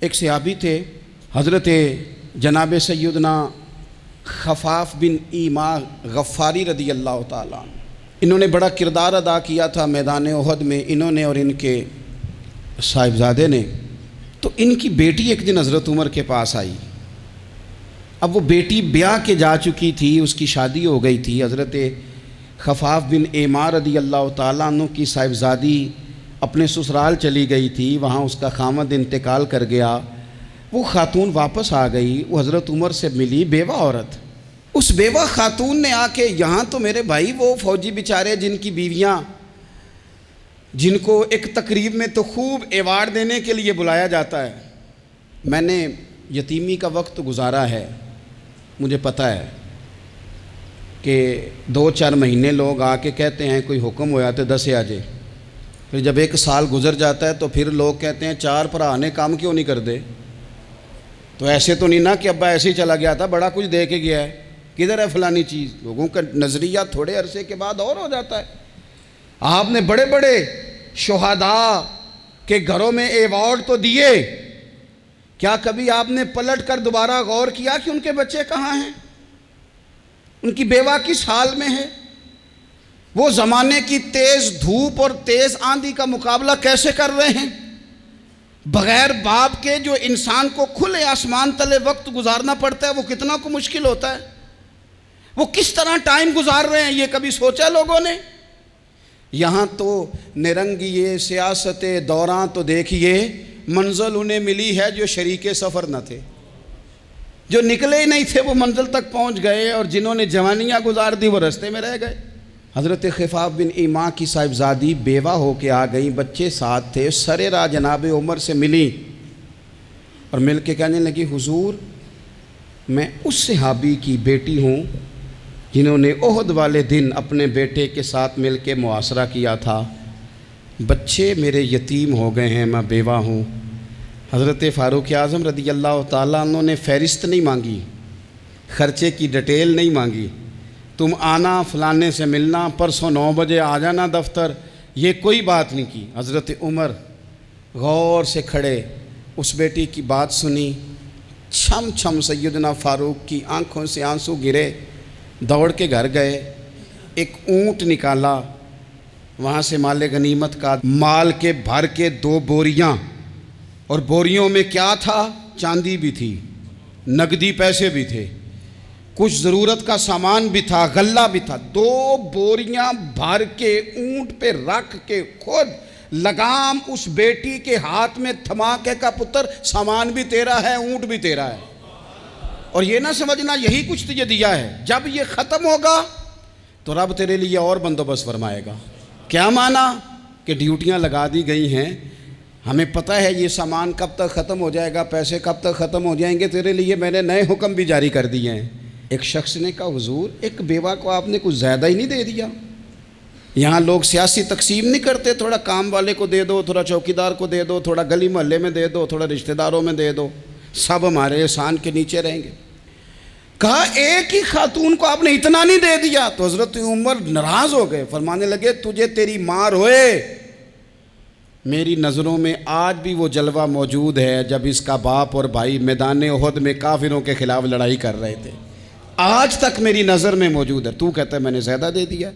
ایک صحابی تھے حضرت جناب سیدنا خفاف بن ایما غفاری رضی اللہ تعالیٰ عنہ۔ انہوں نے بڑا کردار ادا کیا تھا میدان احد میں، انہوں نے اور ان کے صاحبزادے نے۔ تو ان کی بیٹی ایک دن حضرت عمر کے پاس آئی۔ اب وہ بیٹی بیاہ کے جا چکی تھی، اس کی شادی ہو گئی تھی۔ حضرت خفاف بن ایما رضی اللہ تعالیٰ عنہ کی صاحبزادی اپنے سسرال چلی گئی تھی، وہاں اس کا خامد انتقال کر گیا۔ وہ خاتون واپس آ گئی، وہ حضرت عمر سے ملی، بیوہ عورت۔ اس بیوہ خاتون نے آ کے یہاں تو میرے بھائی وہ فوجی بیچارے جن کی بیویاں، جن کو ایک تقریب میں تو خوب ایوارڈ دینے کے لیے بلایا جاتا ہے، میں نے یتیمی کا وقت گزارا ہے، مجھے پتہ ہے کہ 2-4 مہینے لوگ آ کے کہتے ہیں کوئی حکم ہو جاتے 10 آ جائے، پھر جب 1 سال گزر جاتا ہے تو پھر لوگ کہتے ہیں 4 بھرا نے کام کیوں نہیں کر دے۔ تو ایسے تو نہیں نا کہ ابا ایسے ہی چلا گیا تھا، بڑا کچھ دے کے گیا ہے، کدھر ہے فلانی چیز۔ لوگوں کا نظریہ تھوڑے عرصے کے بعد اور ہو جاتا ہے۔ آپ نے بڑے بڑے شہداء کے گھروں میں ایوارڈ تو دیے، کیا کبھی آپ نے پلٹ کر دوبارہ غور کیا کہ ان کے بچے کہاں ہیں، ان کی بیوہ کس حال میں ہے، وہ زمانے کی تیز دھوپ اور تیز آندھی کا مقابلہ کیسے کر رہے ہیں؟ بغیر باپ کے جو انسان کو کھلے آسمان تلے وقت گزارنا پڑتا ہے وہ کتنا کو مشکل ہوتا ہے، وہ کس طرح ٹائم گزار رہے ہیں، یہ کبھی سوچا لوگوں نے؟ یہاں تو نرنگیے سیاست دوران تو دیکھیے منزل انہیں ملی ہے جو شریک سفر نہ تھے، جو نکلے ہی نہیں تھے وہ منزل تک پہنچ گئے، اور جنہوں نے جوانیاں گزار دی وہ رستے میں رہ گئے۔ حضرت خفاف بن ایما کی صاحبزادی بیوہ ہو کے آ گئیں، بچے ساتھ تھے، سرے راہ جناب عمر سے ملی اور مل کے کہنے لگی حضور میں اس صحابی کی بیٹی ہوں جنہوں نے احد والے دن اپنے بیٹے کے ساتھ مل کے محاصرہ کیا تھا، بچے میرے یتیم ہو گئے ہیں، میں بیوہ ہوں۔ حضرت فاروق اعظم رضی اللہ تعالیٰ عنہ نے فہرست نہیں مانگی، خرچے کی ڈیٹیل نہیں مانگی، تم آنا فلانے سے ملنا، پرسوں 9 بجے آ جانا دفتر، یہ کوئی بات نہیں کی۔ حضرت عمر غور سے کھڑے، اس بیٹی کی بات سنی، چھم چھم سیدنا فاروق کی آنکھوں سے آنسو گرے، دوڑ کے گھر گئے، ایک اونٹ نکالا، وہاں سے مال غنیمت کا مال کے بھر کے 2 بوریاں، اور بوریوں میں کیا تھا؟ چاندی بھی تھی، نقدی پیسے بھی تھے، کچھ ضرورت کا سامان بھی تھا، غلہ بھی تھا۔ 2 بوریاں بھر کے اونٹ پہ رکھ کے خود لگام اس بیٹی کے ہاتھ میں تھما کے کا پتر سامان بھی تیرا ہے، اونٹ بھی تیرا ہے، اور یہ نہ سمجھنا یہی کچھ تجھے دیا ہے، جب یہ ختم ہوگا تو رب تیرے لیے اور بندوبست فرمائے گا۔ کیا مانا کہ ڈیوٹیاں لگا دی گئی ہیں، ہمیں پتہ ہے یہ سامان کب تک ختم ہو جائے گا، پیسے کب تک ختم ہو جائیں گے، تیرے لیے میں نے نئے حکم بھی جاری کر دیے ہیں۔ ایک شخص نے کہا حضور ایک بیوہ کو آپ نے کچھ زیادہ ہی نہیں دے دیا؟ یہاں لوگ سیاسی تقسیم نہیں کرتے، تھوڑا کام والے کو دے دو، تھوڑا چوکیدار کو دے دو، تھوڑا گلی محلے میں دے دو، تھوڑا رشتہ داروں میں دے دو، سب ہمارے احسان کے نیچے رہیں گے۔ کہا ایک ہی خاتون کو آپ نے اتنا نہیں دے دیا؟ تو حضرت عمر ناراض ہو گئے، فرمانے لگے تجھے تیری مار ہوئے، میری نظروں میں آج بھی وہ جلوہ موجود ہے جب اس کا باپ اور بھائی میدان احد میں کافروں کے خلاف لڑائی کر رہے تھے، آج تک میری نظر میں موجود ہے، تو کہتا ہے میں نے زیادہ دے دیا۔